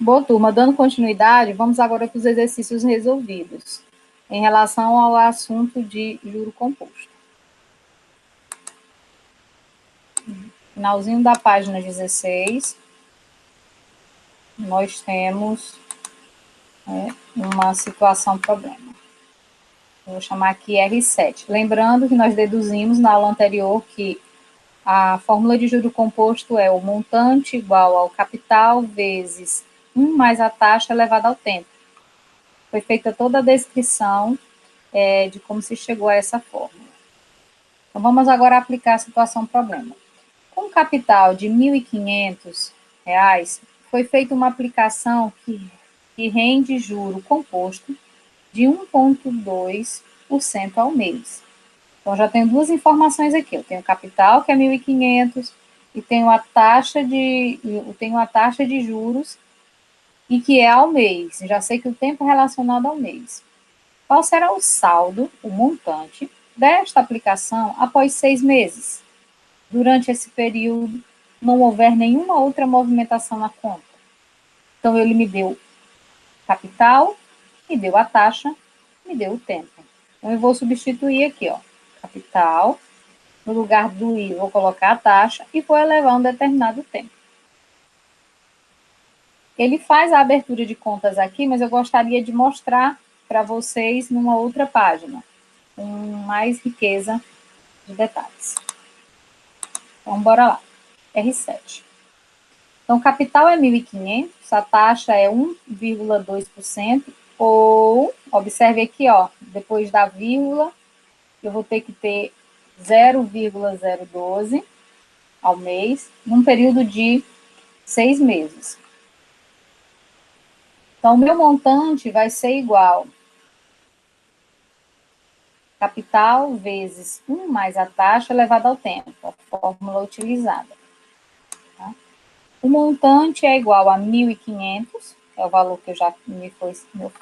Boa, turma. Dando continuidade, vamos agora para os exercícios resolvidos em relação ao assunto de juro composto. Finalzinho da página 16, nós temos uma situação problema. Vou chamar aqui R7. Lembrando que nós deduzimos na aula anterior que a fórmula de juro composto é o montante igual ao capital vezes 1 mais a taxa elevada ao tempo. Foi feita toda a descrição de como se chegou a essa fórmula. Então, vamos agora aplicar a situação problema. Com um capital de R$ 1.500, foi feita uma aplicação que rende juro composto de 1,2% ao mês. Então, já tenho duas informações aqui. Eu tenho o capital, que é 1.500, e tenho a taxa de juros, e que é ao mês. Já sei que o tempo é relacionado ao mês. Qual será o saldo, o montante, desta aplicação após 6 meses? Durante esse período, não houver nenhuma outra movimentação na conta. Então, ele me deu capital, me deu a taxa, me deu o tempo. Então, eu vou substituir aqui, ó, capital, no lugar do I, vou colocar a taxa e vou elevar um determinado tempo. Ele faz a abertura de contas aqui, mas eu gostaria de mostrar para vocês numa outra página, com mais riqueza de detalhes. Então, bora lá. R7. Então, o capital é 1.500, a taxa é 1,2%, ou, observe aqui, ó, depois da vírgula, eu vou ter que ter 0,012 ao mês, num período de 6 meses. Então, o meu montante vai ser igual capital vezes 1 mais a taxa elevada ao tempo, a fórmula utilizada. Tá? O montante é igual a 1.500, é o valor que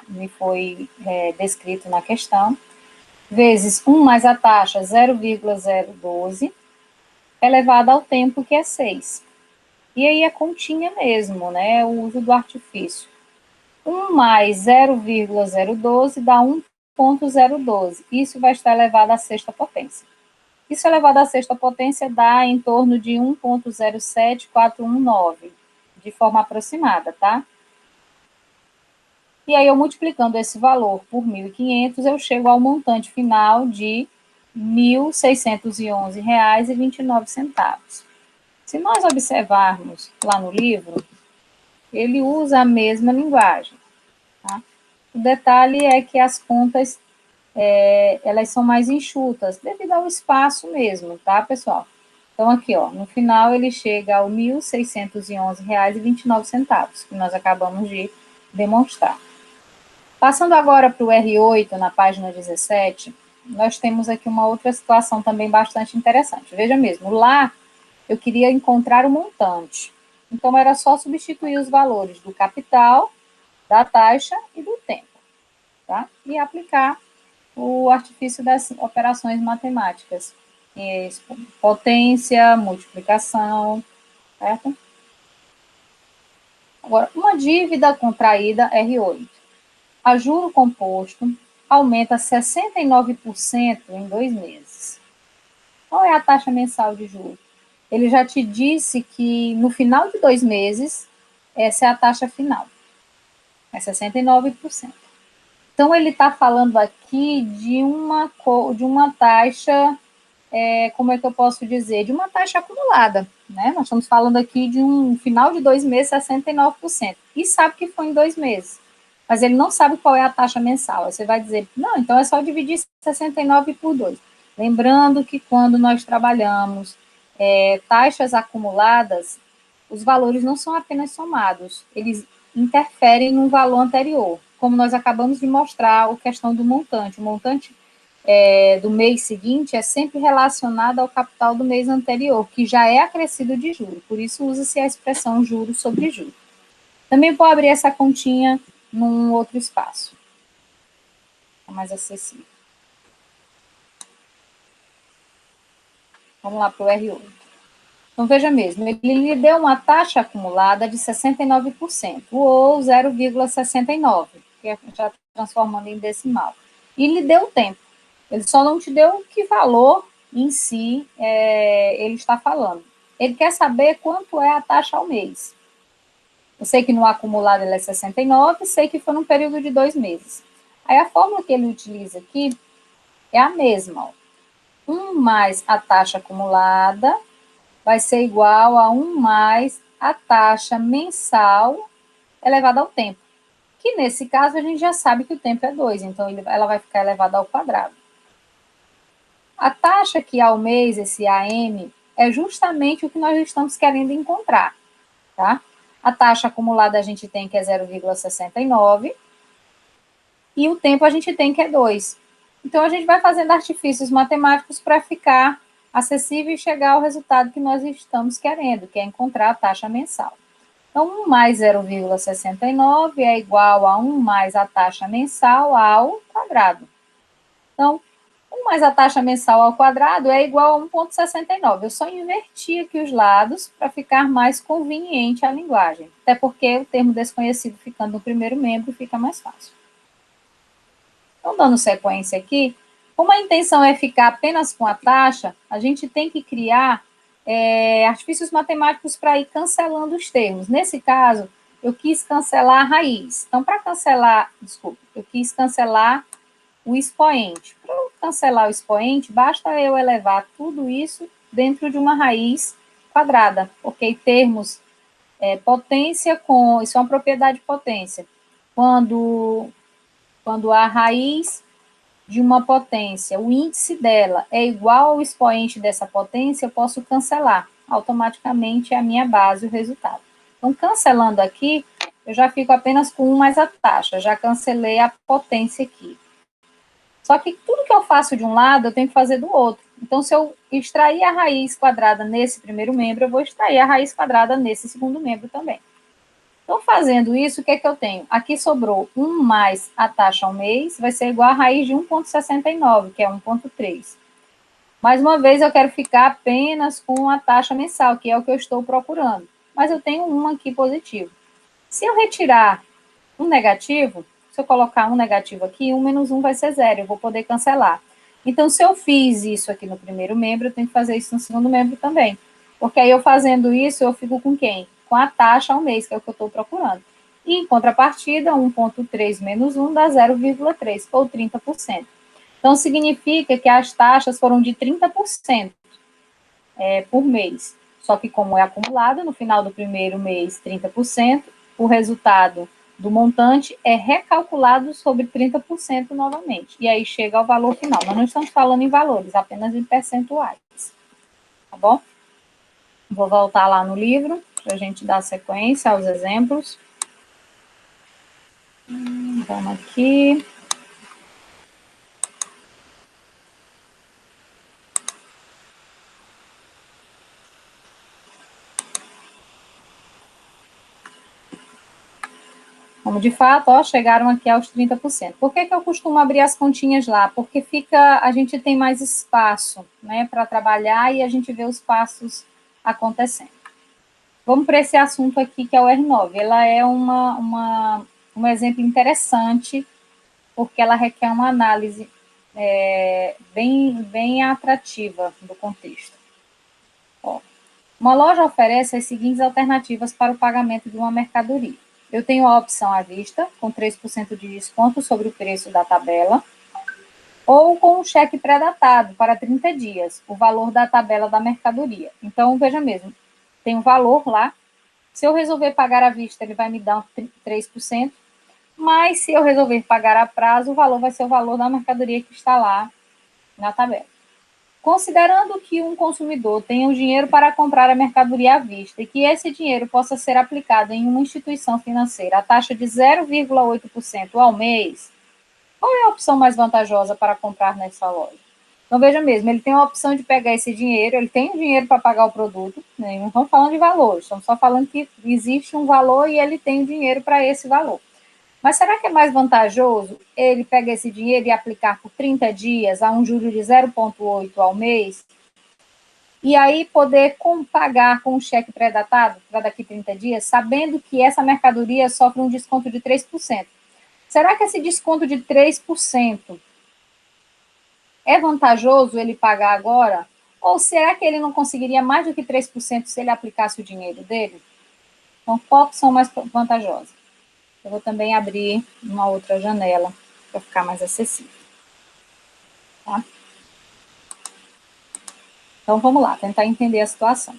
me foi descrito na questão, vezes 1 mais a taxa 0,012, elevado ao tempo, que é 6. E aí é continha mesmo, né? O uso do artifício. 1 mais 0,012 dá 1,012. Isso vai estar elevado à sexta potência. Isso elevado à sexta potência dá em torno de 1,07419, de forma aproximada, tá? E aí, eu multiplicando esse valor por 1.500, eu chego ao montante final de R$ 1.611,29. Se nós observarmos lá no livro, ele usa a mesma linguagem. Tá? O detalhe é que as contas, elas são mais enxutas, devido ao espaço mesmo, tá, pessoal? Então, aqui, ó, no final, ele chega ao R$ 1.611,29, que nós acabamos de demonstrar. Passando agora para o R8, na página 17, nós temos aqui uma outra situação também bastante interessante. Veja mesmo, lá eu queria encontrar o montante. Então, era só substituir os valores do capital, da taxa e do tempo, tá? E aplicar o artifício das operações matemáticas. Potência, multiplicação, certo? Agora, uma dívida contraída R8. A juro composto aumenta 69% em 2 meses. Qual é a taxa mensal de juros? Ele já te disse que no final de 2 meses, essa é a taxa final. É 69%. Então, ele está falando aqui de uma taxa, como é que eu posso dizer? De uma taxa acumulada, né? Nós estamos falando aqui de um final de 2 meses, 69%. E sabe que foi em 2 meses. Mas ele não sabe qual é a taxa mensal. Aí você vai dizer, não, então é só dividir 69 por 2. Lembrando que quando nós trabalhamos taxas acumuladas, os valores não são apenas somados, eles interferem no valor anterior, como nós acabamos de mostrar a questão do montante. O montante do mês seguinte é sempre relacionado ao capital do mês anterior, que já é acrescido de juros, por isso usa-se a expressão juros sobre juros. Também vou abrir essa continha num outro espaço, mais acessível. Vamos lá para o R8. Então, veja mesmo, ele lhe deu uma taxa acumulada de 69%, ou 0,69, que já transformando em decimal. E lhe deu o tempo. Ele só não te deu que valor em si ele está falando. Ele quer saber quanto é a taxa ao mês. Eu sei que no acumulado ele é 69, sei que foi num período de 2 meses. Aí a fórmula que ele utiliza aqui é a mesma. 1 mais a taxa acumulada vai ser igual a 1 mais a taxa mensal elevada ao tempo. Que nesse caso a gente já sabe que o tempo é 2, então ela vai ficar elevada ao quadrado. A taxa aqui ao mês, esse AM, é justamente o que nós estamos querendo encontrar, tá? A taxa acumulada a gente tem que é 0,69 e o tempo a gente tem que é 2. Então, a gente vai fazendo artifícios matemáticos para ficar acessível e chegar ao resultado que nós estamos querendo, que é encontrar a taxa mensal. Então, 1 mais 0,69 é igual a 1 mais a taxa mensal ao quadrado. Então, 1 mais a taxa mensal ao quadrado é igual a 1,69. Eu só inverti aqui os lados para ficar mais conveniente a linguagem. Até porque o termo desconhecido ficando no primeiro membro fica mais fácil. Então, dando sequência aqui, como a intenção é ficar apenas com a taxa, a gente tem que criar artifícios matemáticos para ir cancelando os termos. Nesse caso, eu quis cancelar a raiz. Então, para cancelar, eu quis cancelar o expoente. Para cancelar o expoente, basta eu elevar tudo isso dentro de uma raiz quadrada, porque termos potência com... Isso é uma propriedade de potência. Quando a raiz de uma potência, o índice dela é igual ao expoente dessa potência, eu posso cancelar. Automaticamente é a minha base, o resultado. Então, cancelando aqui, eu já fico apenas com 1 mais a taxa. Já cancelei a potência aqui. Só que tudo que eu faço de um lado, eu tenho que fazer do outro. Então, se eu extrair a raiz quadrada nesse primeiro membro, eu vou extrair a raiz quadrada nesse segundo membro também. Então, fazendo isso, o que é que eu tenho? Aqui sobrou 1 mais a taxa ao mês, vai ser igual a raiz de 1,69, que é 1,3. Mais uma vez, eu quero ficar apenas com a taxa mensal, que é o que eu estou procurando. Mas eu tenho 1 aqui positivo. Se eu retirar um negativo, se eu colocar um negativo aqui, 1 menos 1 vai ser 0, eu vou poder cancelar. Então, se eu fiz isso aqui no primeiro membro, eu tenho que fazer isso no segundo membro também. Porque aí eu fazendo isso, eu fico com quem? Com a taxa ao mês, que é o que eu estou procurando. E, em contrapartida, 1,3 menos 1 dá 0,3, ou 30%. Então, significa que as taxas foram de 30% por mês. Só que, como é acumulado, no final do primeiro mês, 30%, o resultado do montante é recalculado sobre 30% novamente. E aí chega ao valor final. Nós não estamos falando em valores, apenas em percentuais. Tá bom? Vou voltar lá no livro, para a gente dar sequência aos exemplos. Vamos aqui. Como de fato, ó, chegaram aqui aos 30%. Por que eu costumo abrir as continhas lá? Porque a gente tem mais espaço, né, para trabalhar e a gente vê os passos acontecendo. Vamos para esse assunto aqui, que é o R9. Ela é um exemplo interessante, porque ela requer uma análise bem atrativa do contexto. Ó, uma loja oferece as seguintes alternativas para o pagamento de uma mercadoria. Eu tenho a opção à vista, com 3% de desconto sobre o preço da tabela, ou com um cheque pré-datado para 30 dias, o valor da tabela da mercadoria. Então, veja mesmo, tem um valor lá. Se eu resolver pagar à vista, ele vai me dar 3%, mas se eu resolver pagar a prazo, o valor vai ser o valor da mercadoria que está lá na tabela. Considerando que um consumidor tenha o dinheiro para comprar a mercadoria à vista e que esse dinheiro possa ser aplicado em uma instituição financeira a taxa de 0,8% ao mês, qual é a opção mais vantajosa para comprar nessa loja? Então, veja mesmo, ele tem a opção de pegar esse dinheiro, ele tem o dinheiro para pagar o produto, né? Não estamos falando de valor, estamos só falando que existe um valor e ele tem o dinheiro para esse valor. Mas será que é mais vantajoso ele pegar esse dinheiro e aplicar por 30 dias a um juro de 0,8 ao mês? e aí poder pagar com um cheque pré-datado para daqui 30 dias, sabendo que essa mercadoria sofre um desconto de 3%. Será que esse desconto de 3% é vantajoso ele pagar agora? Ou será que ele não conseguiria mais do que 3% se ele aplicasse o dinheiro dele? Então, qual opção mais vantajosa? Eu vou também abrir uma outra janela para ficar mais acessível. Tá? Então, vamos lá, tentar entender a situação.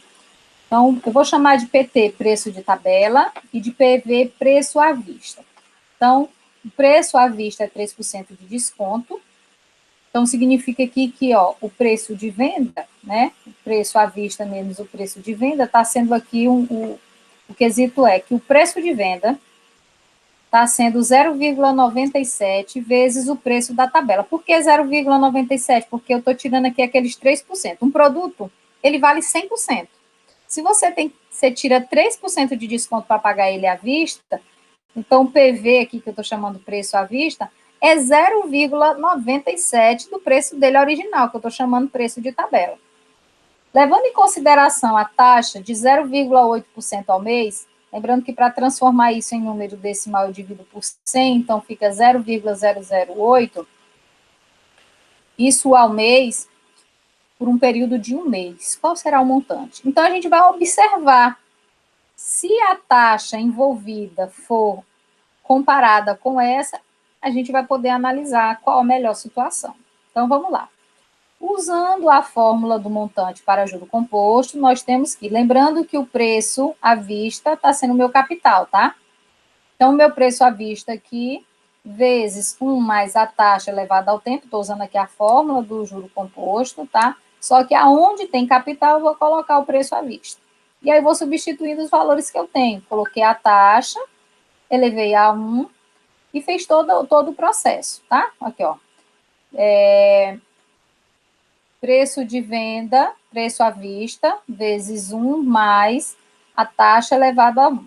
Então, eu vou chamar de PT, preço de tabela, e de PV, preço à vista. Então, o preço à vista é 3% de desconto. Então, significa aqui que ó, o preço de venda, né, o preço à vista menos o preço de venda, está sendo aqui o quesito é que o preço de venda está sendo 0,97 vezes o preço da tabela. Por que 0,97? Porque eu estou tirando aqui aqueles 3%. Um produto, ele vale 100%. Se você tira 3% de desconto para pagar ele à vista, então o PV aqui, que eu estou chamando preço à vista, é 0,97 do preço dele original, que eu estou chamando preço de tabela. Levando em consideração a taxa de 0,8% ao mês, lembrando que para transformar isso em número decimal eu divido por 100, então fica 0,008, isso ao mês, por um período de um mês. Qual será o montante? Então, a gente vai observar se a taxa envolvida for comparada com essa, a gente vai poder analisar qual a melhor situação. Então, vamos lá. Usando a fórmula do montante para juro composto, nós temos que, lembrando que o preço à vista está sendo o meu capital, tá? Então, o meu preço à vista aqui, vezes 1 mais a taxa elevada ao tempo, estou usando aqui a fórmula do juro composto, tá? Só que aonde tem capital, eu vou colocar o preço à vista. E aí, vou substituindo os valores que eu tenho. Coloquei a taxa, elevei a 1 e fez todo o processo, tá? Aqui, ó. Preço de venda, preço à vista, vezes 1 mais a taxa elevada a 1.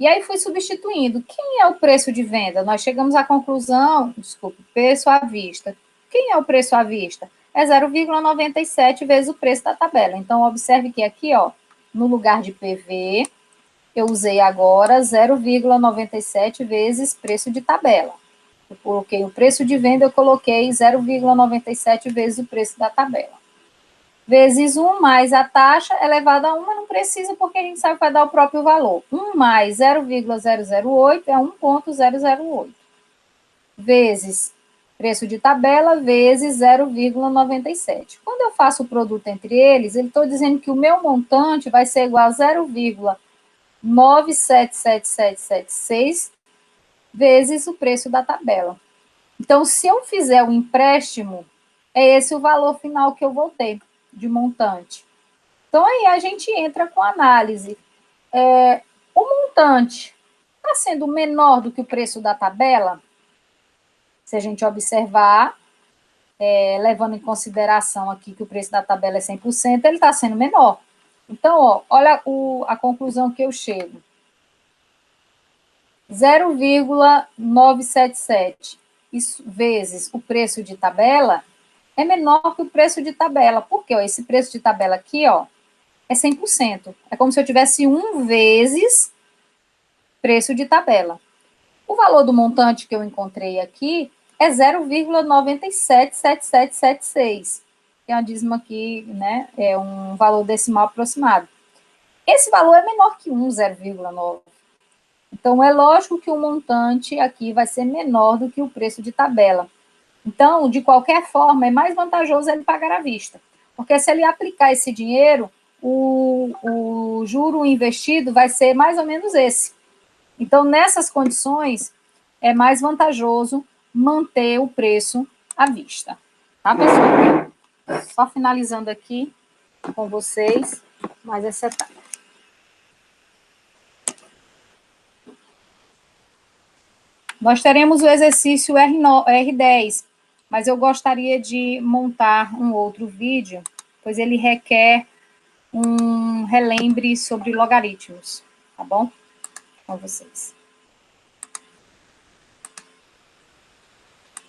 E aí fui substituindo. Quem é o preço de venda? Nós chegamos à conclusão, preço à vista. Quem é o preço à vista? É 0,97 vezes o preço da tabela. Então, observe que aqui, ó, no lugar de PV, eu usei agora 0,97 vezes preço de tabela. Eu coloquei o preço de venda, eu coloquei 0,97 vezes o preço da tabela. Vezes 1 mais a taxa elevada a 1, mas não precisa porque a gente sabe que vai dar o próprio valor. 1 mais 0,008 é 1,008. Vezes preço de tabela, vezes 0,97. Quando eu faço o produto entre eles, ele estou dizendo que o meu montante vai ser igual a 0,977776 vezes o preço da tabela. Então, se eu fizer o empréstimo, é esse o valor final que eu vou ter de montante. Então, aí a gente entra com análise. O montante está sendo menor do que o preço da tabela? Se a gente observar, levando em consideração aqui que o preço da tabela é 100%, ele está sendo menor. Então, ó, olha a conclusão que eu chego. 0,977 vezes o preço de tabela é menor que o preço de tabela. Por quê? Esse preço de tabela aqui, ó, é 100%. É como se eu tivesse 1 vezes preço de tabela. O valor do montante que eu encontrei aqui é 0,977776. Que é uma dízima aqui, né? É um valor decimal aproximado. Esse valor é menor que 1, 0,9. Então, é lógico que o montante aqui vai ser menor do que o preço de tabela. Então, de qualquer forma, é mais vantajoso ele pagar à vista. Porque se ele aplicar esse dinheiro, o juro investido vai ser mais ou menos esse. Então, nessas condições, é mais vantajoso manter o preço à vista. Tá, pessoal? Só finalizando aqui com vocês, mais essa etapa. Nós teremos o exercício R10, mas eu gostaria de montar um outro vídeo, pois ele requer um relembre sobre logaritmos, tá bom? Com vocês.